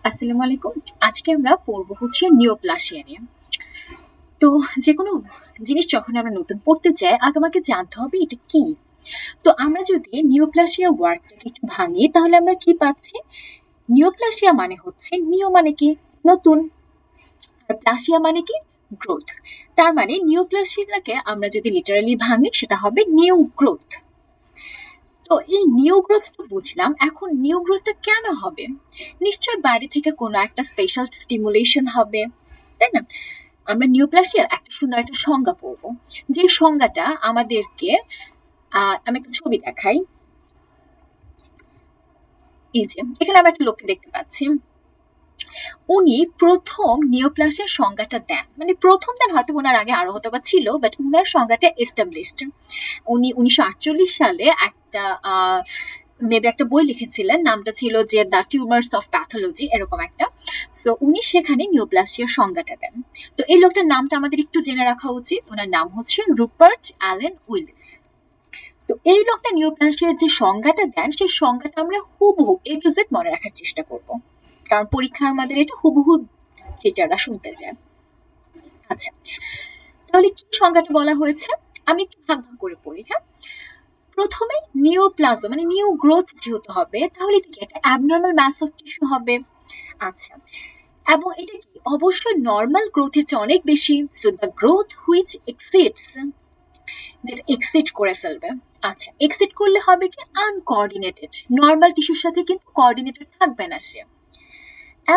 আসসালামু আলাইকুম। আজকে আমরা পড়বো হচ্ছে নিওপ্লাসিয়া নিয়ে। তো যে কোনো জিনিস যখন আমরা নতুন পড়তে চাই আগে আমাকে জানতে হবে এটা কি। তো আমরা যদি নিওপ্লাসিয়া ওয়ার্ডটাকে একটু ভাঙি তাহলে আমরা কি পাচ্ছি? নিওপ্লাসিয়া মানে হচ্ছে নিও মানে কি নতুন, আর প্লাসিয়া মানে কি গ্রোথ। তার মানে নিওপ্লাসিয়াটাকে আমরা যদি লিটারালি ভাঙি সেটা হবে নিউ গ্রোথ। তো এই নিউ গ্রোথটা বুঝলাম, এখন নিউ গ্রোথটা কেন হবে? নিশ্চয় বাইরে থেকে কোনো একটা স্পেশাল স্টিমুলেশন হবে, তাই না? আমরা নিউপ্লাসিয়ার একটা সুন্দর একটা সংজ্ঞা পড়বো, যে সংজ্ঞাটা আমাদেরকে আমি একটা ছবি দেখাই। এই যে এখানে আমরা একটা লোককে দেখতে পাচ্ছি, উনি প্রথম নিওপ্লাসিয়ার সংজ্ঞাটা দেন, মানে প্রথম দেন, হয়তো ওনার আগে আরো হয়তো বা ছিল, বাট ওনার সংজ্ঞাটা এস্টাবলিশড। উনি 1948 সালে একটা মেবি একটা বই লিখেছিলেন, নামটা ছিল যে দ্য টিউমার্স অফ প্যাথোলজি, এরকম একটা। তো উনি সেখানে নিওপ্লাসিয়ার সংজ্ঞাটা দেন। তো এই লোকটার নামটা আমাদের একটু জেনে রাখা উচিত, ওনার নাম হচ্ছে রুপার্ট অ্যালেন উইলিস। তো এই লোকটা নিওপ্লাসিয়ার যে সংজ্ঞাটা দেন সেই সংজ্ঞাটা আমরা হুবহু এ টু জেড মনে রাখার চেষ্টা করব, কারণ পরীক্ষা আমাদের এটা হুবহু টিচাররা শুনতে চায়। আচ্ছা, তাহলে কি সংজ্ঞাটা বলা হয়েছে আমি একটু ভাগ ভাগ করে পড়ি। হ্যাঁ, প্রথমে নিওপ্লাজম মানে নিউ গ্রোথ যেহেতু হবে, তাহলে এটা কি একটা অ্যাবনর্মাল ম্যাস অফ টিস্যু হবে। আচ্ছা, এবং এটা কি অবশ্যই নর্মাল গ্রোথের চেয়ে অনেক বেশি। So the growth which exceeds, যেটা এক্সিড করে ফেলবে। আচ্ছা, এক্সিড করলে হবে কি আনকোঅর্ডিনেটেড, নর্মাল টিস্যুর সাথে কিন্তু কোঅর্ডিনেটেড থাকবে না সে,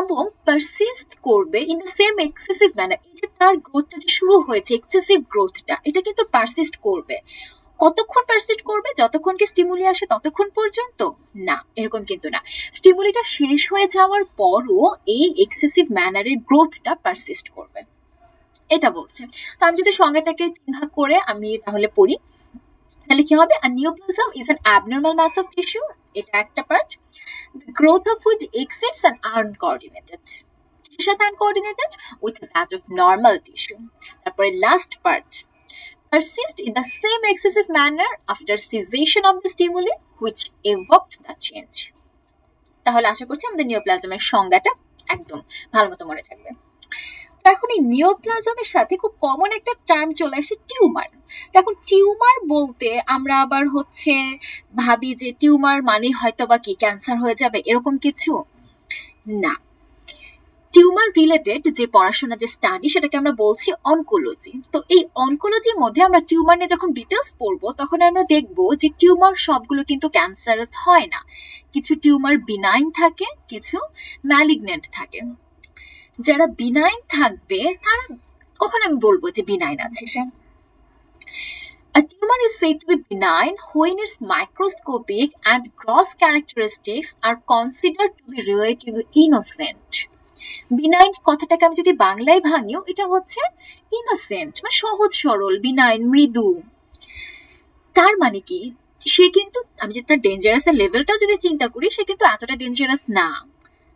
এবং পারসিস্ট করবে in the same excessive manner. এই যে তার গ্রোথটা যে শুরু হয়েছে এক্সেসিভ গ্রোথটা, এটা কিন্তু পারসিস্ট করবে। কতক্ষণ পারসিস্ট করবে? যতক্ষণ কি স্টিমুলি আসে ততক্ষণ পর্যন্ত না, এরকম কিন্তু না। স্টিমুলিটা শেষ হয়ে যাওয়ার পরও এই এক্সেসিভ ম্যানারের গ্রোথটা পারসিস্ট করবে, এটা বলছে। তো আমি যদি সংজ্ঞাটাকে তিন ভাগ করে আমি তাহলে পড়ি, তাহলে কি হবে? A neoplasm is an abnormal mass of tissue, এটা একটা part, the growth of which exceeds and uncoordinated, এর সাথে uncoordinated with that of normal tissue। তারপরে last part, persist in the same excessive manner after cessation of the stimuli which evoked the change। তাহলে আশা করছি আমাদের নিওপ্লাজমের সংজ্ঞাটা একদম ভালো মতো মনে থাকবে। এখন এই নিওপ্লাজমের সাথে খুব কমন একটা টার্ম চলে আসে টিউমার। এখন টিউমার বলতে আমরা আবার হচ্ছে ভাবি যে টিউমার মানে হয়তো বা কি ক্যান্সার হয়ে যাবে, এরকম কিছু না। টিউমার রিলেটেড যে পড়াশোনা যে স্টাডি সেটাকে আমরা বলছি অনকোলজি। তো এই অনকোলজির মধ্যে আমরা টিউমার নিয়ে যখন ডিটেলস পড়বো তখন আমরা দেখবো যে টিউমার সবগুলো কিন্তু ক্যান্সারাস হয় না, কিছু টিউমার বিনাইন থাকে, কিছু ম্যালিগন্যান্ট থাকে। যারা বিনাইন থাকবে তারা, কখন আমি বলবো যে বিনাইন আছে সে? A tumor is said to be benign when its microscopic and gross characteristics are considered to be relatively innocent। Benign কথাটাকে আমি যদি বাংলায় ভাঙিও, এটা হচ্ছে ইনোসেন্ট মানে সহজ সরল, বিনাইন মৃদু। তার মানে কি সে কিন্তু, আমি যদি তার ডেঞ্জারাস লেভেলটা যদি চিন্তা করি, সে কিন্তু এতটা ডেঞ্জারাস না।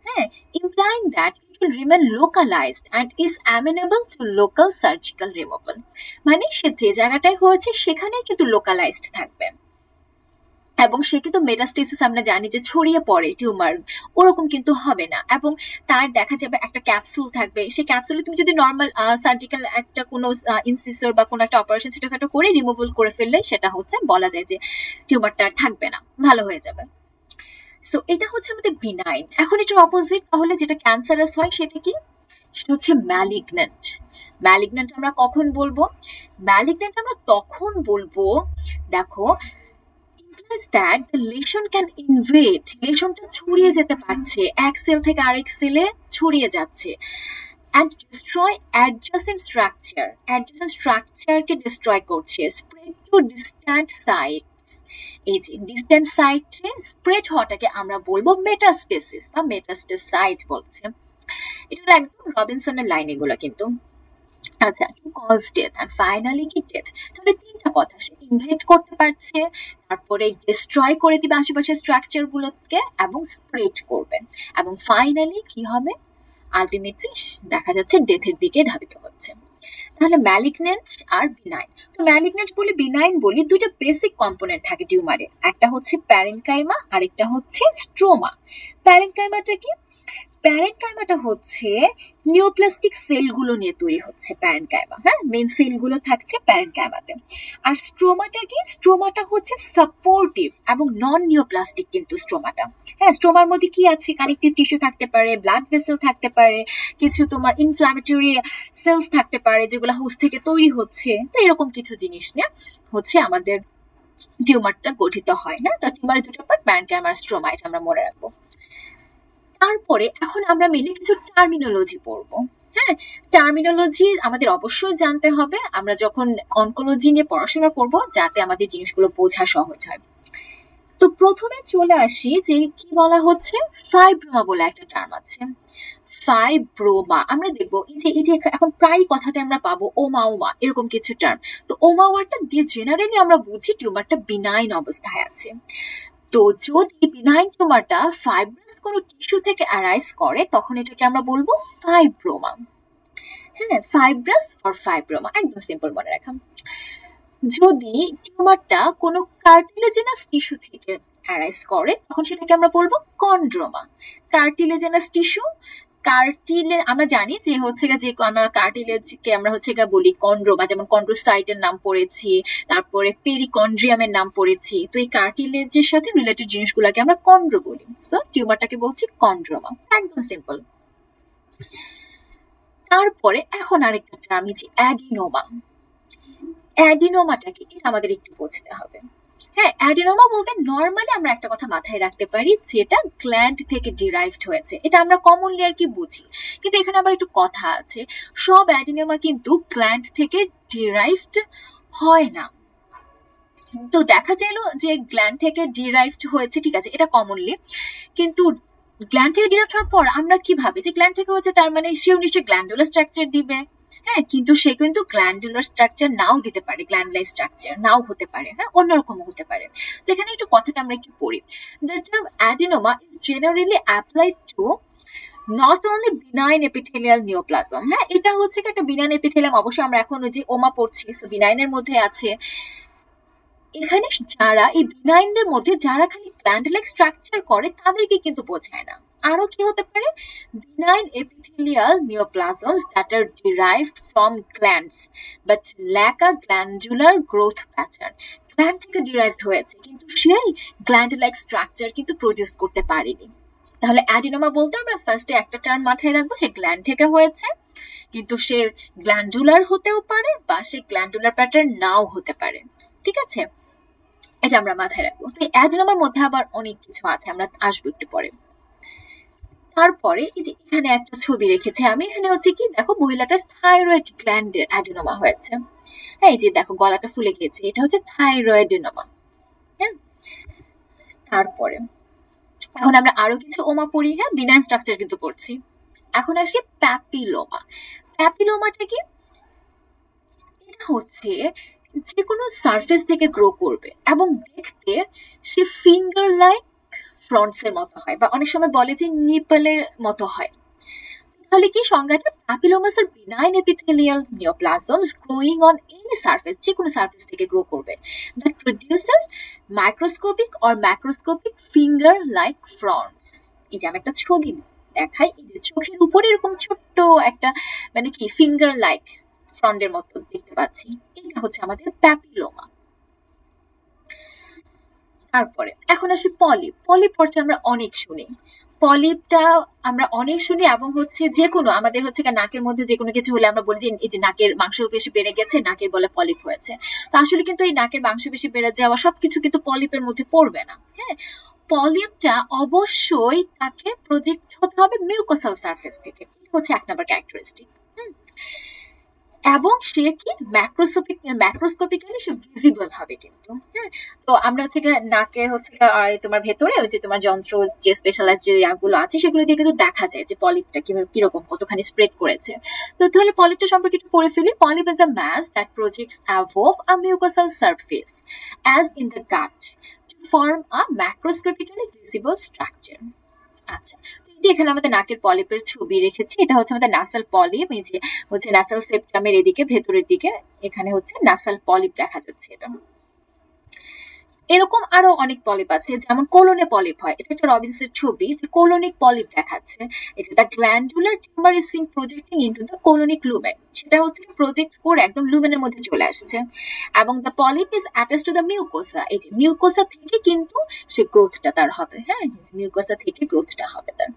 হ্যাঁ, implying that it will remain localized and is amenable to local surgical removal। মানে সে যে জায়গাটায় হয়েছে সেখানেই কিন্তু লোকালাইজড থাকবে, এবং সে কিন্তু মেটাস্টেসিস আমরা জানি যে ছড়িয়ে পড়ে টিউমার, ওরকম কিন্তু হবে না। এবং তার দেখা যাবে একটা ক্যাপসুল থাকবে, সেই ক্যাপসুলে তুমি যদি নর্মাল সার্জিক্যাল একটা কোনো ইনসিসর বা কোনো একটা অপারেশন ছোটখাটো করে রিমুভাল করে ফেললে সেটা হচ্ছে বলা যায় যে টিউমারটা আর থাকবে না, ভালো হয়ে যাবে। সো এটা হচ্ছে আমাদের বিনাইন। এখন এটার অপোজিট তাহলে যেটা ক্যান্সারাস হয় সেটা কি? সেটা হচ্ছে ম্যালিগন্যান্ট। ম্যালিগন্যান্ট আমরা কখন বলবো? ম্যালিগন্যান্ট আমরা তখন বলবো, দেখো, implies that the lesion can invade, লেশনটা ছড়িয়ে যেতে পারছে, এক সেল থেকে আরেক সেলে ছড়িয়ে যাচ্ছে, and destroy adjacent structure, adjacent structure K destroy করছে, spread to distant sites। এই যে ডিস্ট্যান্ট সাইটে স্প্রেড হওয়াটাকে আমরা বলবো মেটাস্টেসিস বা মেটাস্টেসাইজ বলছে। এটা একদম রবিনসনের লাইন এগুলো কিন্তু। আচ্ছা, to cause death and finally কি ডেথ। তাহলে তিনটা কথা, সে ইনভেড করতে পারছে, তারপরে ডিস্ট্রয় করে দিবে আশেপাশের স্ট্রাকচার গুলোকে, এবং স্প্রেড করবে, এবং ফাইনালি কি হবে? আলটিমেটলি দেখা যাচ্ছে ডেথের দিকে ধাবিত হচ্ছে। তাহলে ম্যালিগন্যান্ট আর বিনাইন। তো ম্যালিগন্যান্ট বলি বিনাইন বলি, দুইটা বেসিক কম্পোনেন্ট থাকে টিউমারে, একটা হচ্ছে প্যারেনকাইমা আর একটা হচ্ছে স্ট্রোমা। প্যারেনকাইমাটা কি? প্যারেনকাইমাটা হচ্ছে নিওপ্লাস্টিক সেলগুলো নিয়ে তৈরি হচ্ছে প্যারেনকাইমা, হ্যাঁ, মেন সেলগুলো থাকছে প্যারেনকাইমাতে। আর স্ট্রোমাটা কি? স্ট্রোমাটা হচ্ছে সাপোর্টিভ এবং নন নিওপ্লাস্টিক কিন্তু স্ট্রোমাটা। হ্যাঁ, স্ট্রোমার মধ্যে কি আছে? কানেকটিভ টিস্যু থাকতে পারে, ব্লাড ভেসেল থাকতে পারে, কিছু তোমার ইনফ্লামেটরি সেলস থাকতে পারে যেগুলো হোস্ট থেকে তৈরি হচ্ছে। তো এরকম কিছু জিনিস নিয়ে হচ্ছে আমাদের টিউমারটা গঠিত হয়, না? তো টিউমারের দুটো পার্ট, প্যারেনকাইমা আর স্ট্রোমা, এটা আমরা মনে রাখবো। তারপরে এখন আমরা মেনে কিছু টার্মিনোলজি পড়বো। হ্যাঁ, টার্মিনোলজি আমাদের অবশ্যই জানতে হবে আমরা যখন অনকোলজি নিয়ে পড়াশোনা করব, যাতে আমাদের জিনিসগুলো বোঝা সহজ হয়। তো প্রথমে চলে আসি যে কি বলা হচ্ছে, ফাইব্রোমা বলে একটা টার্ম আছে। ফাইব্রোমা আমরা দেখবো এই যে এখন প্রায় কথাতে আমরা পাবো ওমা ওমা এরকম কিছু টার্ম। তো ওমা ওয়ার্ডটা দিয়ে জেনারেলি আমরা বুঝি টিউমারটা বিনাইন অবস্থায় আছে। তো যদি বিনাইন টিউমারটা ফাইব্রাস কোনো টিস্যু থেকে অ্যারাইজ করে তখন এটাকে আমরা বলবো ফাইব্রোমা। হ্যাঁ, ফাইব্রাস অর ফাইব্রোমা, একদম সিম্পল মনে রাখা। যদি টিউমারটা কোনো কার্টিলেজেনাস টিস্যু থেকে অ্যারাইজ করে তখন সেটাকে আমরা বলবো কন্ড্রোমা। কার্টিলেজেনাস টিস্যু, আমরা জানি যে হচ্ছে যে আমরা কার্টিলেজকে আমরা হচ্ছে বলি কন্ড্রোমা, যেমন কন্ড্রোসাইটের নাম পড়েছি, তারপরে পেরিকন্ড্রিয়ামের নাম পড়েছি। তো এই কার্টিলেজের সাথে রিলেটেড জিনিসগুলোকে আমরা কন্ড্রো বলি। সো টিউমারটাকে বলছি কন্ড্রোমা, একদম সিম্পল। তারপরে এখন আরেকটা টার্ম, যে অ্যাডিনোমা। অ্যাডিনোমাটা কি এটা আমাদের একটু বোঝাতে হবে। হ্যাঁ, অ্যাডিনোমা বলতে নর্মালি আমরা একটা কথা মাথায় রাখতে পারি, যেটা গ্ল্যান্ড থেকে ডিরাইভড হয়েছে, এটা আমরা কমনলি আর কি বুঝি। কিন্তু এখানে আবার একটু কথা আছে, সব অ্যাডিনোমা কিন্তু গ্ল্যান্ড থেকে ডিরাইভড হয় না। তো দেখা গেল যে গ্ল্যান্ড থেকে ডিরাইভড হয়েছে, ঠিক আছে, এটা কমনলি। কিন্তু গ্ল্যান্ড থেকে ডিরাইভড হওয়ার পর আমরা কি ভাবি যে গ্ল্যান্ড থেকে হয়েছে, তার মানে সেও নিশ্চয়ই গ্ল্যান্ডুলার স্ট্রাকচার দিবে। হ্যাঁ, কিন্তু সে কিন্তু গ্ল্যান্ডুলার স্ট্রাকচার নাও দিতে পারে, গ্ল্যান্ডুলার স্ট্রাকচার নাও হতে পারে, হ্যাঁ, অন্যরকমও হতে পারে। সেখানে একটু কথাটা আমরা একটু পড়ি। The term adenoma is generally applied to not only benign epithelial neoplasm। হ্যাঁ, এটা হচ্ছে একটা বিনাইন এপিথেলিয়াম, অবশ্যই আমরা এখন ওই যে ওমা পড়ছি, সো বিনাইনের মধ্যে আছে। এখানে যারা এই বিনাইনদের মধ্যে যারা খালি গ্ল্যান্ড লাইক স্ট্রাকচার করে তাদেরকে কিন্তু বোঝায় না। আরো কি হতে পারে? benign epithelial neoplasms that are derived from glands but lack a glandular growth pattern। Gland থেকে ডিরাইভড হয়েছে কিন্তু সেই গ্ল্যান্ড লাইক স্ট্রাকচার কিন্তু প্রডিউস করতে পারেনি। তাহলে অ্যাডিনোমা বলতে আমরা ফার্স্টে একটা টার্ম মাথায় রাখবো, সে গ্ল্যান্ড থেকে হয়েছে কিন্তু সে গ্ল্যান্ডুলার হতেও পারে বা সে গ্ল্যান্ডুলার প্যাটার্ন নাও হতে পারে। ঠিক আছে, এটা আমরা মাথায় রাখবো। এই অ্যাডিনোমার মধ্যে আবার অনেক কিছু আছে, আমরা আসবো একটু পরে। তারপরে এই যে এখানে একটা ছবি রেখেছি আমি, এখানে হচ্ছে কি দেখো, মহিলাটার থাইরয়েড গ্ল্যান্ডের অ্যাডিনোমা হয়েছে। হ্যাঁ, এই যে দেখো গলাটা ফুলে গিয়েছে, এটা হচ্ছে থাইরয়েডেনোমা। হ্যাঁ, তারপরে এখন আমরা আরো কিছু ওমা পড়ি। হ্যাঁ, বিনাইন স্ট্রাকচার কিন্তু পড়ছি। এখন আসি প্যাপিলোমা। প্যাপিলোমাটা কি? এটা হচ্ছে যে কোনো সারফেস থেকে গ্রো করবে এবং দেখতে সে ফিঙ্গার লাইক ফ্রন্টসের মতো হয়, বা অনেক সময় বলে যে নিপলের মতো হয়। তাহলে কি সংজ্ঞাটা? Papillomas are benign epithelial neoplasms growing on any surface, যে কোনো সারফেস থেকে গ্রো করবে, that produces microscopic or macroscopic finger like fronds. এই যে আমি একটা ছবি দেখাই, এই যে চোখের উপরে এরকম ছোট্ট একটা মানে কি ফিঙ্গার লাইক ফ্রন্টের মতো দেখতে পাচ্ছি, এটা হচ্ছে আমাদের প্যাপিলোমা। তারপরে এখন আসি পলিপ। পলিপ পড়তে আমরা অনেক শুনি, পলিপটা আমরা অনেক শুনি এবং হচ্ছে যে কোনো আমাদের হচ্ছে নাকের মধ্যে যে কোনো কিছু হলে আমরা বলি যে এই যে নাকের মাংসপেশি বেড়ে গেছে, নাকের বলে পলিপ হয়েছে। তো আসলে কিন্তু এই নাকের মাংসপেশি বেড়ে যাওয়া সবকিছু কিন্তু পলিপের মধ্যে পড়বে না। হ্যাঁ, পলিপটা অবশ্যই তাকে প্রজেক্ট হতে হবে মিউকোসাল সারফেস থেকে, হচ্ছে এক নম্বর ক্যারেক্টারিস্টিক। এবং সে কি ম্যাক্রোস্কোপিক্যালি সে ভিজিবল হবে কিন্তু। হ্যাঁ, তো আমরা হচ্ছে নাকের হচ্ছে তোমার ভেতরে ওই যে তোমার যন্ত্র যে স্পেশালাইজ যে ইয়াগুলো আছে সেগুলো দিয়ে কিন্তু দেখা যায় যে পলিপটা কিরকম কতখানি স্প্রেড করেছে। তো তাহলে পলিপটা সম্পর্কে একটু পড়ে ফেলি। Polyp is a mass that projects above a mucosal surface as in the gut to form a macroscopically visible structure। আচ্ছা, যে এখানে আমাদের নাকের পলিপের ছবি রেখেছি, এটা হচ্ছে আমাদের নাসাল পলিপ। এই যে হচ্ছে নাসাল সেপ্টামের এদিকে ভেতরের দিকে এখানে হচ্ছে নাসাল পলিপ দেখা যাচ্ছে। এটা এরকম আরো অনেক পলিপ আছে, যেমন কোলনে পলিপ হয়। এটা একটা রবিনসের ছবি যে কোলনিক পলিপ দেখাচ্ছে। এই যে the glandular tumour is seen projecting into the colonic lumen, সেটা হচ্ছে প্রজেক্ট করে একদম লুমেনের মধ্যে চলে আসছে। এবং the polyp is attach to the mucosa, এই যে মিউকোসা থেকে কিন্তু সে গ্রোথটা তার হবে। হ্যাঁ, মিউকোসা থেকে গ্রোথটা হবে তার।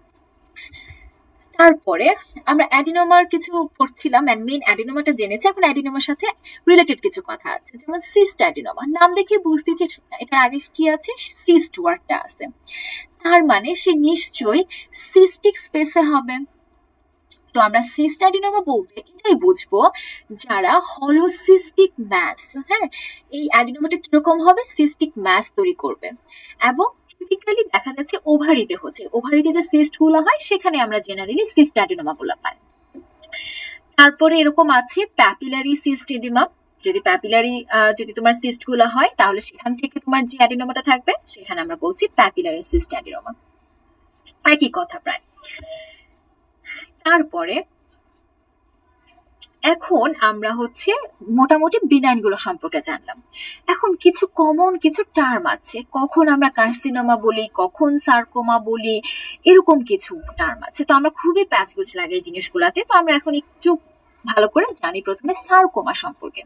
তারপরে আমরা অ্যাডিনোমার কিছু পড়ছিলাম, এন্ড মেইন অ্যাডিনোমাটা জেনেছি। এখন অ্যাডিনোমার সাথে রিলেটেড কিছু কথা আছে, যেমন সিস্ট অ্যাডিনোমা। নাম দেখে বুঝতেছি এটার আগে কি আছে, সিস্ট ওয়ার্ডটা আছে, তার মানে সে নিশ্চয়ই সিস্টিক স্পেসে হবে। তো আমরা সিস্ট অ্যাডিনোমা বলতে এটাই বুঝবো যারা হলোসিস্টিক ম্যাস, হ্যাঁ, এই অ্যাডিনোমাটা কিরকম হবে, সিস্টিক ম্যাস তৈরি করবে। এবং টিপিক্যালি দেখা যাচ্ছে ওভারিতে হচ্ছে, ওভারিতে যে সিস্ট গুলো হয় সেখানে আমরা জেনারেলি সিস্ট অ্যাডিনোমা গুলো পাই। তারপরে এরকম আছে প্যাপিলারি সিস্ট এডিমা। যদি প্যাপিলারি যদি তোমার সিস্ট গুলো হয় তাহলে সেখান থেকে তোমার যে অ্যাডিনোমাটা থাকবে সেখানে আমরা বলছি প্যাপিলারি সিস্ট অ্যাডিনোমা, একই কথা প্রায়। তারপরে এখন আমরা হচ্ছে মোটামুটি বিনাইন গুলো সম্পর্কে জানলাম। এখন কিছু কমন কিছু টার্ম আছে, কখন আমরা কার্সিনোমা বলি, কখন সার্কোমা বলি, এরকম কিছু টার্ম আছে। তো আমরা খুবই প্যাচগোছ লাগে এই জিনিসগুলাতে। তো আমরা এখন একটু ভালো করে জানি প্রথমে সার্কোমা সম্পর্কে।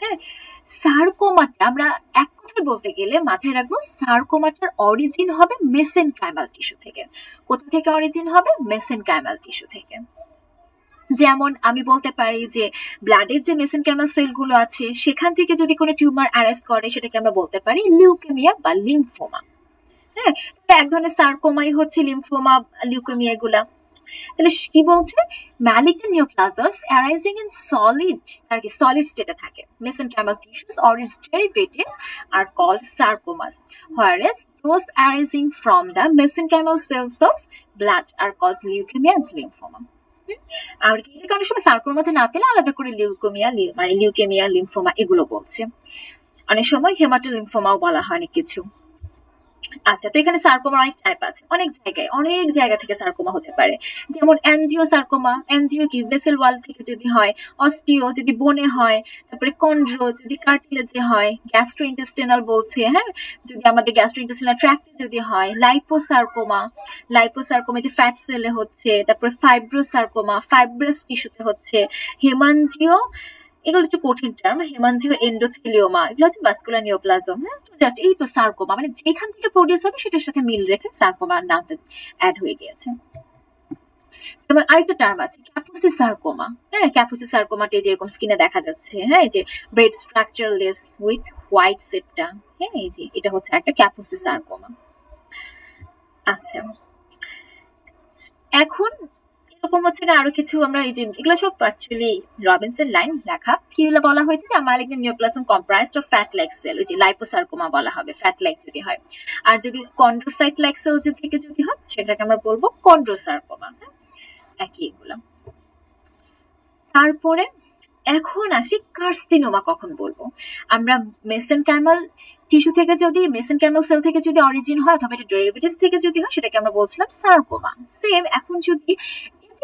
হ্যাঁ, সার্কোমাটা আমরা এক কথায় বলতে গেলে মাথায় রাখবো, সার্কোমাটার অরিজিন হবে মেসেনকাইমাল টিস্যু থেকে। কোথা থেকে অরিজিন হবে, মেসেনকাইমাল টিস্যু থেকে। যেমন আমি বলতে পারি যে ব্লাডের যে মেসেনকাইমাল সেলগুলো আছে সেখান থেকে যদি কোনো টিউমার অ্যারেস্ট করে সেটাকে আমরা বলতে পারি লিউকেমিয়া বা লিম্ফোমা। হ্যাঁ, এক ধরনের সার্কোমাই হচ্ছে লিম্ফোমা, লিউকেমিয়া এগুলা। তাহলে কি বলছে, malignant neoplasms arising in solid, আর কি সলিড স্টেটে থাকে, mesenchymal tissues or its derivatives are called sarcomas, whereas those arising from the mesenchymal cells of blood are called leukemia and lymphoma. আর কি যে অনেক সময় সার্কোর মধ্যে না পেলে আলাদা করে লিউকেমিয়া মানে লিউকেমিয়া লিম্ফোমা এগুলো বলছে, অনেক সময় হেমাটোলিম্ফোমাও বলা হয় অনেক কিছু। আচ্ছা, তো এখানে সার্কোমা অনেক টাইপ আছে, অনেক জায়গা থেকে সার্কোমা হতে পারে। যেমন অ্যানজিও সার্কোমা, অ্যানজিও কি ভেসেল ওয়াল থেকে যদি হয়, অস্টিও যদি বোনে হয়, তারপরে কন্ড্রো যদি কার্টিলেজে হয়, গ্যাস্ট্রোইন্টেস্টিনাল বলছে, হ্যাঁ, যদি আমাদের গ্যাস্ট্রোইন্টেস্টিনাল ট্র্যাক্টে যদি হয়, লাইপোসার্কোমা যে ফ্যাট সেলে হচ্ছে, তারপরে ফাইব্রোসার্কোমা ফাইব্রাস টিস্যুতে হচ্ছে, হেমানজিও এগুলো একটু কঠিন টার্ম, হেমানজিও এন্ডোথেলিওমা এগুলো হচ্ছে ভাস্কুলার নিওপ্লাজম। হ্যাঁ, জাস্ট এই তো সার্কোমা মানে যেখান থেকে প্রডিউস হবে সেটার সাথে মিল রেখে সার্কোমার নামটা অ্যাড হয়ে গিয়েছে। যেমন আরেকটা টার্ম আছে ক্যাপুসি সার্কোমা। হ্যাঁ, ক্যাপুসি সার্কোমাটা যেরকম স্কিনে দেখা যাচ্ছে, হ্যাঁ, এই যে রেড স্ট্রাকচারলেস উইথ হোয়াইট সেপ্টা, হ্যাঁ, এই যে এটা হচ্ছে একটা ক্যাপুসি সার্কোমা। আচ্ছা, এখন এরকম হচ্ছে আরো কিছু আমরা এই যে এগুলো সব অ্যাকচুয়ালি রবিনসের লাইন লেখা, কিগুলো বলা হয়েছে যে malignant neoplasm comprised of fat like cell, ওই যে লাইপোসার্কোমা বলা হবে ফ্যাট লাইক যদি হয়। আর যদি কন্ড্রোসাইট লাইক সেল থেকে যদি হয় সেটাকে আমরা বলবো কন্ড্রোসার্কোমা। একই এগুলো। তারপরে এখন আসি কার্সিনোমা কখন বলবো। আমরা মেসেনকাইমাল টিস্যু থেকে যদি মেসেনকাইমাল সেল থেকে যদি অরিজিন হয় অথবা এটা ডেরিভেটিভস থেকে যদি হয় সেটাকে আমরা বলছিলাম সার্কোমা। সেম এখন যদি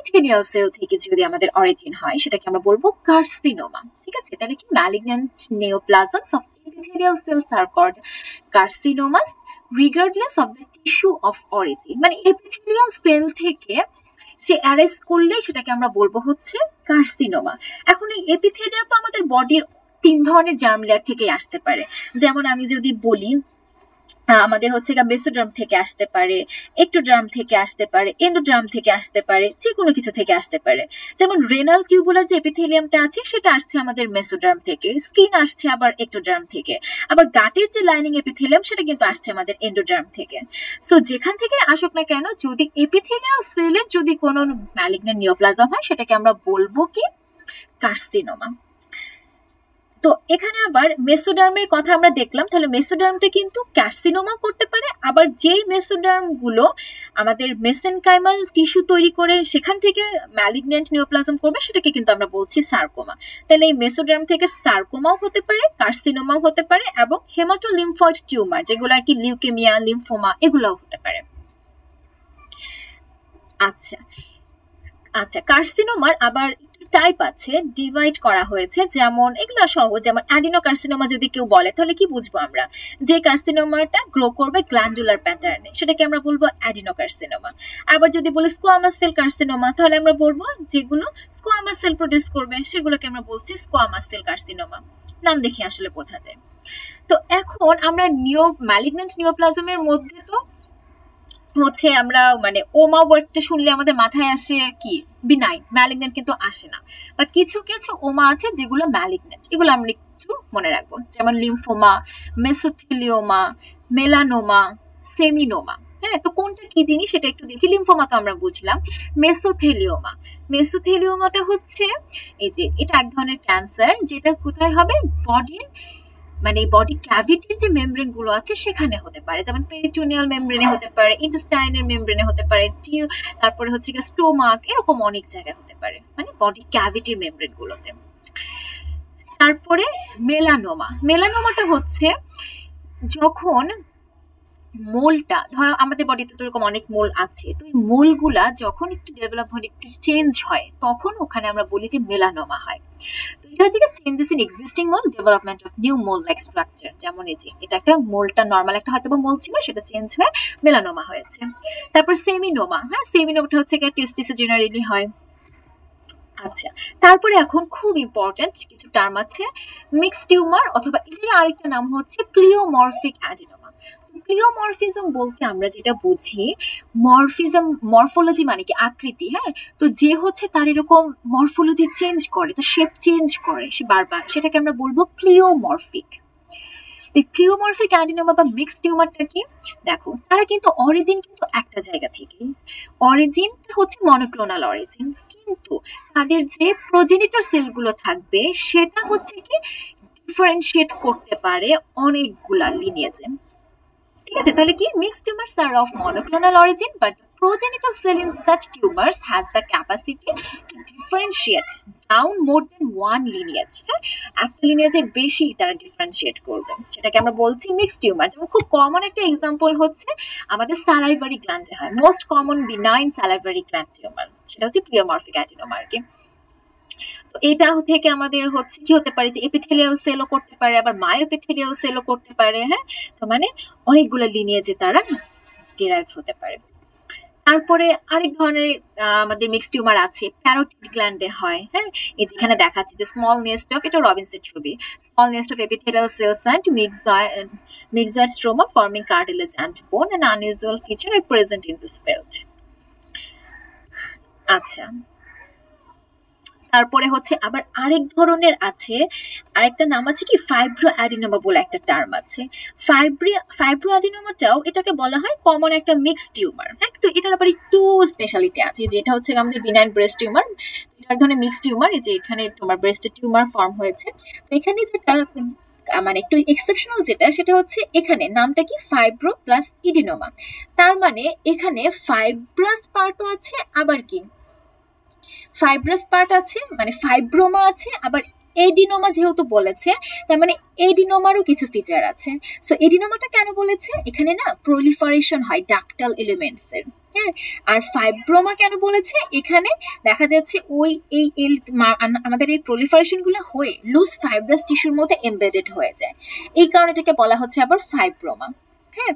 এপিথেলিয়াল সেল থেকে যদি আমাদের অরিজিন হয় সেটাকে আমরা বলবো কার্সিনোমা। ঠিক আছে, তাহলে কি malignant neoplasms of epithelial cells are called carcinomas regardless of the tissue of origin. মানে এপিথেলিয়াল সেল থেকে যে অ্যারেস্ট করলে সেটাকে আমরা বলবো হচ্ছে কার্সিনোমা। এখন এই এপিথেলিয়া তো আমাদের বডির 3 ধরনের জার্ম লেয়ার থেকে আসতে পারে। যেমন আমি যদি বলি আমাদের হচ্ছে মেসোডার্ম থেকে আসতে পারে, এক্টোডার্ম থেকে আসতে পারে, এন্ডোডার্ম থেকে আসতে পারে, যে কোনো কিছু থেকে আসতে পারে। যেমন রেনাল টিউবুলার যে এপিথেলিয়ামটা আছে সেটা আসছে আমাদের মেসোডার্ম থেকে, স্কিন আসছে আবার এক্টোডার্ম থেকে, আবার গাটের যে লাইনিং এপিথেলিয়াম সেটা কিন্তু আসছে আমাদের এন্ডোডার্ম থেকে। সো যেখান থেকে আসুক না কেন, যদি এপিথেলিয়াল সেলের যদি কোনো ম্যালিগন্যান্ট নিওপ্লাজম হয় সেটাকে আমরা বলবো কি কার্সিনোমা। তো এখানে আবার মেসোডার্মের কথা আমরা দেখলাম, তাহলে মেসোডার্মটা কিন্তু কার্সিনোমা করতে পারে। আবার যেই মেসোডার্ম গুলো আমাদের মেসেনকাইমাল টিস্যু তৈরি করে সেখান থেকে ম্যালিগন্যান্ট নিওপ্লাজম করবে সেটাকে কিন্তু আমরা বলছি সার্কোমা। তাহলে এই মেসোডার্ম থেকে সার্কোমাও হতে পারে, কার্সিনোমাও হতে পারে, এবং হেমাটোলিম্ফয়েড টিউমার যেগুলো আর কি লিউকেমিয়া লিম্ফোমা এগুলোও হতে পারে। আচ্ছা, কার্সিনোমার আবার টাইপ আছে, ডিভাইড করা হয়েছে, যেমন এগুলো সহজ, যেমন অ্যাডিনোকার্সিনোমা যদি কেউ বলে তাহলে কি বুঝবো আমরা? যে কার্সিনোমাটা গ্রো করবে গ্ল্যান্ডুলার প্যাটার্নে সেটাকে আমরা বলবো অ্যাডিনোকার্সিনোমা। আবার যদি বলি স্কোয়ামাস সেল কার্সিনোমা তাহলে আমরা বলবো যেগুলো স্কোয়ামাস সেল প্রডিউস করবে সেগুলোকে আমরা বলছি স্কোয়ামাস সেল কার্সিনোমা। নাম দেখে আসলে বোঝা যায়। তো এখন আমরা ম্যালিগন্যান্ট নিওপ্লাজমের মধ্যে তো হচ্ছে আমরা মানে ওমা ওয়ার্ডটা শুনলে আমাদের মাথায় আসে কি বিনাইন, ম্যালিগন্যান্ট কিন্তু আসে না। বাট কিছু কিছু ওমা আছে যেগুলো ম্যালিগন্যান্ট, এগুলো আমরা একটু মনে রাখবো, যেমন লিম্ফোমা, মেসোথেলিওমা, মেলানোমা, সেমিনোমা। হ্যাঁ, তো কোনটা কি জিনিস সেটা একটু দেখি। লিম্ফোমা তো আমরা বুঝলাম। মেসোথেলিওমা, মেসোথেলিওমাটা হচ্ছে এই যে এটা এক ধরনের ক্যান্সার, যেটা কোথায় হবে? বডির মানে বডি ক্যাভিটির যে মেমব্রেন গুলো আছে সেখানে হতে পারে, যেমন পেরিটোনিয়াল মেমব্রেনে হতে পারে, ইন্টেস্টাইনের মেমব্রেনে হতে পারে, তারপরে হচ্ছে স্টোমাক, এরকম অনেক জায়গায় হতে পারে, মানে বডি ক্যাভিটির মেমব্রেন গুলোতে। তারপরে মেলানোমা, মেলানোমাটা হচ্ছে যখন মোলটা, ধরো আমাদের বডিতে তো এরকম অনেক মোল আছে, তো এই মোলগুলা যখন একটু ডেভেলপ হয়, একটু চেঞ্জ হয়, তখন ওখানে আমরা বলি যে মেলানোমা হয়। তো এটা হচ্ছে changes in existing mole, development of new mole like structure. যেমন এই যে এটা একটা মোলটা নর্মাল একটা হয়তো বা মোল ছিল, সেটা চেঞ্জ হয়ে মেলানোমা হয়েছে। তারপর সেমিনোমা, হ্যাঁ সেমিনোমাটা হচ্ছে টেস্টিসে জেনারেলি হয়। আচ্ছা, তারপরে এখন খুব ইম্পর্টেন্ট কিছু টার্ম আছে, মিক্সড টিউমার, অথবা এটার আরেকটা নাম হচ্ছে প্লিওমরফিক অ্যাডিনোমা। প্লিওমরফিজম বলতে আমরা যেটা বুঝি, মরফিজম, মরফোলজি মানে কি আকৃতি, হ্যাঁ, তো যে হচ্ছে তার এরকম মরফোলজি চেঞ্জ করে, তার শেপ চেঞ্জ করে সে বারবার, সেটাকে আমরা বলবো প্লিওমরফিক। প্লিওমরফিক অ্যাডিনোমা বা মিক্সড টিউমারটা কি? দেখো, তারা কিন্তু অরিজিন কিন্তু একটা জায়গা থেকে, অরিজিনটা হচ্ছে মনোক্লোনাল অরিজিন, কিন্তু তাদের যে প্রোজেনিটর সেলগুলো থাকবে সেটা হচ্ছে কি ডিফারেন্সিয়েট করতে পারে অনেকগুলা লিনিয়েজে। ঠিক আছে, তাহলে কি mixed tumours are of monoclonal origin, but progenital cell in such tumors has the capacity to differentiate down more than one lineage. হ্যাঁ, একটা লিনিয়েজের বেশি তারা ডিফারেন্সিয়েট করবে, সেটাকে আমরা বলছি মিক্সড টিউমার। যেমন খুব কমন একটা এক্সাম্পল হচ্ছে আমাদের স্যালাইভারি গ্ল্যান্ডে হয়, most common benign salivary gland tumour, সেটা হচ্ছে প্লিওমরফিক অ্যাডিনোমা আর কি। তো এটা থেকে আমাদের হচ্ছে কি হতে পারে যে এপিথেলিয়াল সেলও করতে পারে, আবার মায়োএপিথেলিয়াল সেলও করতে পারে। হ্যাঁ, তো মানে অনেকগুলো লিনিয়েজে তারা ডিরাইভ হতে পারে। তারপরে আরেক ধরনের আমাদের মিক্সড টিউমার আছে, প্যারোটিড গ্ল্যান্ডে হয়। হ্যাঁ, এই যেখানে দেখাচ্ছে যে স্মল নেস্ট অফ, এটা রবিনসন ছবি, small nest of epithelial cells and mixed stroma forming cartilage and bone, an unusual feature are present in this field. আচ্ছা, তারপরে হচ্ছে আবার আরেক ধরনের আছে, আরেকটা নাম আছে কি ফাইব্রো অ্যাডিনোমা বলে একটা টার্ম আছে। ফাইব্রো অ্যাডিনোমাটাও এটাকে বলা হয় কমন একটা মিক্সড টিউমার। হ্যাঁ, তো এটার আবার একটু স্পেশালিটি আছে, যেটা হচ্ছে আমাদের বিনাইন ব্রেস্ট টিউমার, এক ধরনের মিক্সড টিউমার। এই যে এখানে তোমার ব্রেস্টের টিউমার ফর্ম হয়েছে, তো এখানে যেটা মানে একটু এক্সেপশনাল যেটা, সেটা হচ্ছে এখানে নামটা কি ফাইব্রো প্লাস ইডিনোমা। তার মানে এখানে ফাইব্রাস পার্টও আছে, আবার কি ফাইব্রাস পার্ট আছে, মানে ফাইব্রোমা আছে, আবার এডিনোমা যেহেতু বলেছে, তার মানে এডিনোমারও কিছু ফিচার আছে। সো এডিনোমাটা কেন বলেছে? এখানে না প্রলিফারেশন হয় ডাক্টাল এলিমেন্টস এর। হ্যাঁ, আর ফাইব্রোমা কেন বলেছে? এখানে দেখা যাচ্ছে ওই এই আমাদের এই প্রলিফারেশন গুলো হয়ে লুজ ফাইব্রাস টিস্যুর মধ্যে এমবেডেড হয়ে যায়, এই কারণে এটাকে বলা হচ্ছে আবার ফাইব্রোমা। হ্যাঁ,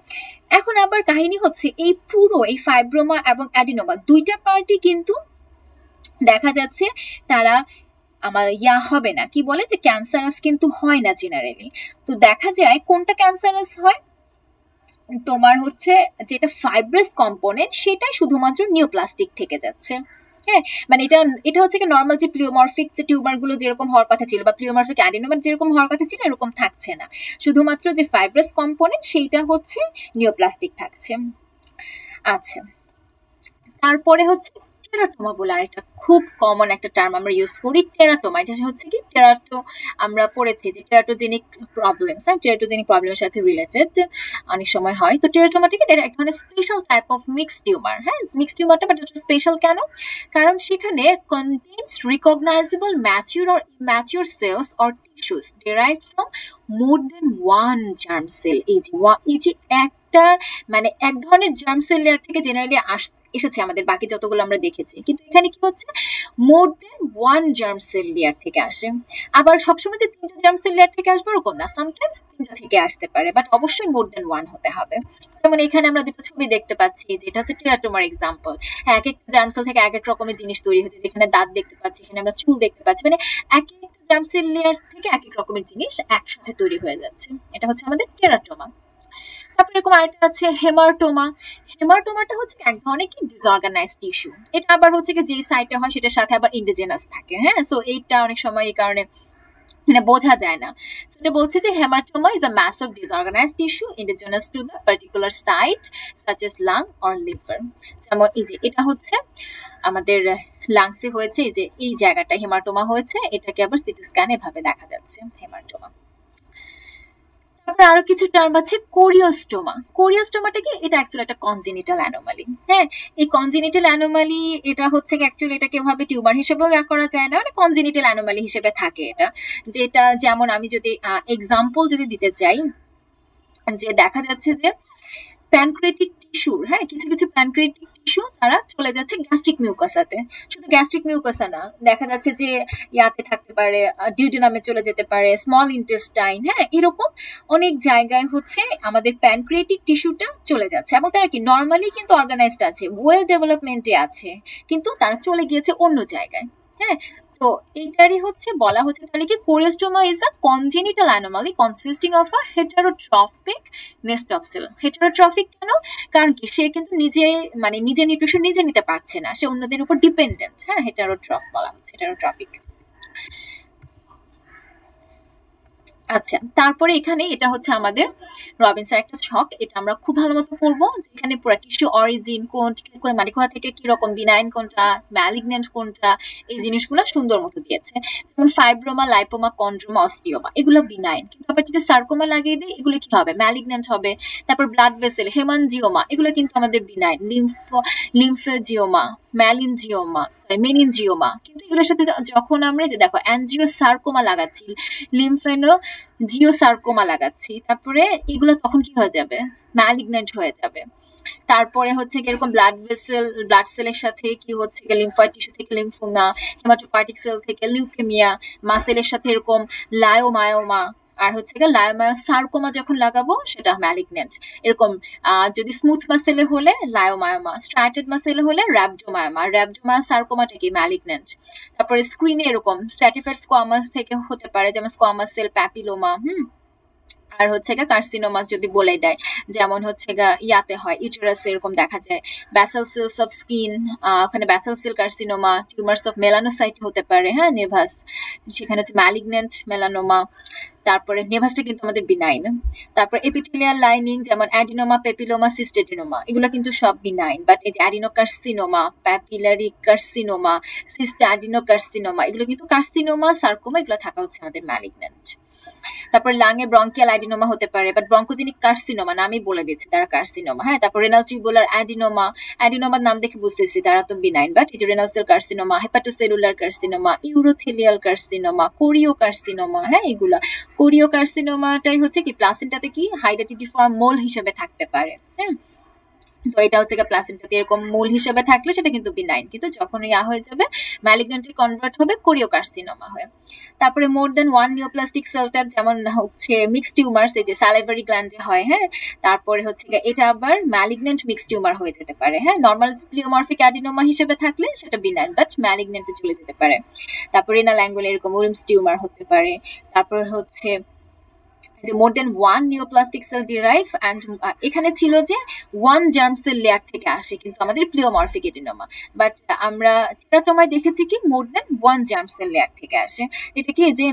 এখন আবার কাহিনী হচ্ছে এই পুরো এই ফাইব্রোমা এবং অ্যাডিনোমা দুইটা পার্টি কিন্তু দেখা যাচ্ছে তারা আমার হবে না, কি বলে যে ক্যান্সারাস কিন্তু হয় না জেনারেলি। তো দেখা যায় কোনটা ক্যান্সারাস হয়, তোমার হচ্ছে যেটা ফাইব্রাস কম্পোনেন্ট সেটাই শুধুমাত্র নিওপ্লাস্টিক থেকে যাচ্ছে। হ্যাঁ, মানে এটা হচ্ছে কি নর্মাল যে প্লিওমরফিক যে টিউমার গুলো যেরকম হওয়ার কথা ছিল, বা প্লিওমরফিক অ্যাডিনোমা যেরকম হওয়ার কথা ছিল এরকম থাকছে না, শুধুমাত্র যে ফাইব্রাস কম্পোনেন্ট সেইটা হচ্ছে নিওপ্লাস্টিক থাকছে। আচ্ছা, তারপরে হচ্ছে টেরাটোমা বলে আরেকটা খুব কমন একটা টার্ম আমরা ইউজ করি, টেরাটোমা। এটা হচ্ছে কি আমরা পড়েছি যে টেরাটোজেনিক প্রবলেমস, হ্যাঁ, টেরাটোজেনিক প্রবলেমের সাথে রিলেটেড অনেক সময় হয়। তো টেরাটোমাটিক এটা এক ধরনের special type of mixed tumour. হ্যাঁ, মিক্সড টিউমারটা বাট এটা স্পেশাল কেন? কারণ সেখানে contains recognisable mature or immature cells or tissues derived from more than one germ cell। এই যে একটা মানে এক ধরনের জার্ম সেল লেয়ার থেকে জেনারেলি এসেছে আমাদের বাকি যতগুলো আমরা দেখেছি, কিন্তু এখানে কি হচ্ছে মোর than one germ sell layer থেকে আসে। আবার সবসময় যে 3টা জার্ম সেল লেয়ার থেকে আসবে ওরকম না, সামটাইমস 3টা থেকে আসতে পারে, বাট অবশ্যই মোর দেন ওয়ান হতে হবে। যেমন এখানে আমরা দুটো ছবি দেখতে পাচ্ছি, যেটা হচ্ছে টেরাটোমার এক্সাম্পল। হ্যাঁ, এক একটা জার্ম সেল থেকে এক এক রকমের জিনিস তৈরি হচ্ছে, যেখানে দাঁত দেখতে পাচ্ছি, এখানে আমরা চুল দেখতে পাচ্ছি, মানে এক একটা জার্ম সেল লেয়ার থেকে এক এক রকমের জিনিস একসাথে তৈরি হয়ে যাচ্ছে। এটা হচ্ছে আমাদের টেরাটোমা। তারপর এরকম আরেকটা আছে হেমাটোমা। হেমাটোমাটা হচ্ছে এক ধরনের কি ডিসঅর্গানাইজ টিস্যু। এটা আবার হচ্ছে কি যে সাইটে হয় সেটার সাথে আবার ইন্ডিজেনাস থাকে। হ্যাঁ, সো এইটা অনেক সময় এই কারণে মানে বোঝা যায় না। সেটা বলছে যে haematoma is a mass of disorganized tissue indigenous to the particular site such as lung or liver। যেমন এই যে এটা হচ্ছে আমাদের লাংসে হয়েছে, এই যে এই জায়গাটা হেমাটোমা হয়েছে, এটাকে আবার সিটি স্ক্যানে এভাবে দেখা যাচ্ছে হেমাটোমা। তারপর আরো কিছু টার্ম আছে কোরিওস্টোমা। কোরিওস্টোমাটা কি, এটা অ্যাকচুয়ালি একটা কনজেনিটাল অ্যানোমালি। হ্যাঁ, এই কনজেনিটাল অ্যানোমালি এটা হচ্ছে অ্যাকচুয়ালি এটাকে ওভাবে টিউমার হিসেবেও করা যায় না, মানে কনজেনিটাল অ্যানোমালি হিসেবে থাকে এটা। যেটা যেমন আমি যদি এক্সাম্পল যদি দিতে চাই, যে দেখা যাচ্ছে যে প্যানক্রিয়াটিক টিস্যুর, হ্যাঁ, কিছু কিছু প্যানক্রিয়াটিক টিস্যু তারা চলে যাচ্ছে গ্যাস্ট্রিক মিউকাসাতে। শুধু গ্যাস্ট্রিক মিউকাসা না, দেখা যাচ্ছে যে ইয়াতে থাকতে পারে, ডিউডেনামে চলে যেতে পারে, স্মল ইন্টেস্টাইন, হ্যাঁ, এরকম অনেক জায়গায় হচ্ছে আমাদের প্যানক্রিয়াটিক টিস্যুটা চলে যাচ্ছে, এবং তারা কি নর্মালি কিন্তু অর্গানাইজড আছে, ওয়েল ডেভেলপমেন্টে আছে, কিন্তু তারা চলে গিয়েছে অন্য জায়গায়। হ্যাঁ, তো এইটারই হচ্ছে বলা হচ্ছে তাহলে কি choristoma is a congenital anomaly consisting of a heterotrophic nest of cell. Heterotrophic কেন? কারণ কি সে কিন্তু নিজে মানে নিজের নিউট্রিশন নিজে নিতে পারছে না, সে অন্যদের উপর ডিপেন্ডেন্ট। হ্যাঁ, হেটারোট্রফ বলা হচ্ছে, হেটারোট্রফিক। আচ্ছা, তারপরে এখানে এটা হচ্ছে আমাদের রবিনসন একটা ছক, এটা আমরা খুব ভালো মতো করবো। এখানে পুরো টিস্যু অরিজিন কোন, মানে কোথা থেকে কি রকম, বিনাইন কোনটা, ম্যালিগন্যান্ট কোনটা, এই জিনিসগুলো সুন্দর মতো দিয়েছে। যেমন ফাইব্রোমা, লাইপোমা, কন্ড্রোমা, অস্টিওমা, এগুলো বিনাইন, কিন্তু আবার যদি সার্কোমা লাগিয়ে দিই এগুলো কি হবে, ম্যালিগন্যান্ট হবে। তারপর ব্লাড ভেসেল, হেমানজিওমা, এগুলো কিন্তু আমাদের বিনাইন। লিম্ফেজিওমা, ম্যালিনজিওমা, সরি মেনিনজিওমা, কিন্তু এগুলোর সাথে যখন আমরা যে দেখো অ্যানজিও সার্কোমা লাগাচ্ছি, লিম্ফেনো জিওসার্কোমা লাগাচ্ছি, তারপরে এগুলো তখন কি হয়ে যাবে, ম্যালিগন্যান্ট হয়ে যাবে। তারপরে হচ্ছে এরকম ব্লাড ভেসেল, ব্লাড সেলের সাথে কি হচ্ছে লিম্ফয়েড টিস্যু থেকে লিম্ফোমা, হেমাটোপয়েটিক সেল থেকে লিউকেমিয়া, মাসেলের সাথে এরকম লায়োমায়োমা, আর হচ্ছে লায়োমায়োসার্কোমা যখন লাগাবো সেটা ম্যালিগন্যান্ট। এরকম যদি স্মুথ মাসেলে হলে লায়োমায়োমা, স্ট্রাইটেড মাসেলে হলে র্যাবডোমায়োমা, র্যাবডোমায়োসার্কোমাটা কি ম্যালিগন্যান্ট। তারপরে স্ক্রিনে এরকম স্ট্র্যাটিফাইড স্কোয়ামাস থেকে হতে পারে, যেমন স্কোয়ামাস সেল, প্যাপিলোমা, আর হচ্ছে কার্সিনোমা যদি বলে দেয়, যেমন হচ্ছে ইয়াতে হয় ইউটেরাসে এরকম দেখা যায় ব্যাসাল সেলস অফ স্কিন, ওখানে basal cell carcinoma, tumours of melanocyte হতে পারে, হ্যাঁ, নেভাস, সেখানে হচ্ছে ম্যালিগন্যান্ট মেলানোমা। তারপরে নেভাসটা কিন্তু আমাদের বিনাইন। তারপর এপিথেলিয়াল লাইনিং, যেমন অ্যাডিনোমা, পেপিলোমা, সিস্টেডিনোমা, এগুলো কিন্তু সব বিনাইন, বাট এই যে অ্যাডিনোকার্সিনোমা, প্যাপিলারি কার্সিনোমা, সিস্টাডিনোকার্সিনোমা, এগুলো কিন্তু কার্সিনোমা, সার্কোমা, এগুলো থাকা হচ্ছে আমাদের ম্যালিগন্যান্ট। তারপর লাঙে ব্রঙ্কিয়াল অ্যাডিনোমা হতে পারে, বাট ব্রঙ্কোজেনিক কার্সিনোমা নামই বলে দিয়েছে তারা কার্সিনোমা। হ্যাঁ, তারপর রেনাল টিউবুলার অ্যাডিনোমা, অ্যাডিনোমার নাম দেখে বুঝতেছি তারা তো বিনাইন, বাট এই যে renal cell carcinoma, hepatocellular carcinoma, urothelial carcinoma, choriocarcinoma, হ্যাঁ, এগুলা। কোরিও কার্সিনোমাটাই হচ্ছে কি প্লাসেন্টাতে কি হাইডাটিডিফর্ম মোল হিসেবে থাকতে পারে। হ্যাঁ, তো এটা হচ্ছে প্লাসেন্টাতে এরকম মোল হিসেবে থাকলে সেটা কিন্তু বিনাইন, কিন্তু যখন ইয়া হয়ে যাবে ম্যালিগন্যান্টে কনভার্ট হবে কোরিওকার্সিনোমা হয়ে। তারপরে মোর than one neoplastic sell type, যেমন হচ্ছে মিক্স টিউমার্স, এই যে সালাইভারি গ্ল্যান্ডে হয়। হ্যাঁ, তারপরে হচ্ছে এটা আবার ম্যালিগন্যান্ট মিক্স টিউমার হয়ে যেতে পারে। হ্যাঁ, নর্মাল প্লিওমরফিক অ্যাডিনোমা হিসেবে থাকলে সেটা বিনাইন, বাট ম্যালিগন্যান্টে চলে যেতে পারে। তারপর রেনাল অ্যাঙ্গলে এরকম উইলমস টিউমার হতে পারে। তারপর হচ্ছে যে more than one neoplastic cell derive, and এখানে ছিল যে ওয়ান জার্ম সেল লেয়ার থেকে আসে কিন্তু আমাদের প্লিওমরফিক এডিনোমা, বাট আমরা টেরাটোমায় দেখেছি কি মোর than one germ sell layer থেকে আসে। এটা কি যে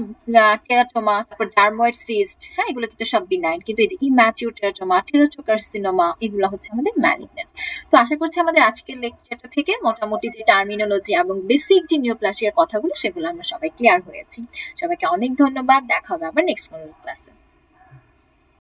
টেরাটোমা, তারপর ডার্ময়েড সিস্ট, হ্যাঁ, এগুলো কিন্তু সব বিনাইন, কিন্তু এই যে ইম্যাচিউর টেরাটোমা, টেরাটোকার্সিনোমা, এগুলো হচ্ছে আমাদের ম্যালিগন্যান্ট। তো আশা করছি আমাদের আজকের লেকচারটা থেকে মোটামুটি যে টার্মিনোলজি এবং বেসিক যে নিওপ্লাসিয়ার কথাগুলো সেগুলো আমরা সবাই ক্লিয়ার হয়েছি। সবাইকে অনেক ধন্যবাদ, দেখা হবে আবার নেক্সট কোনো ক্লাসে।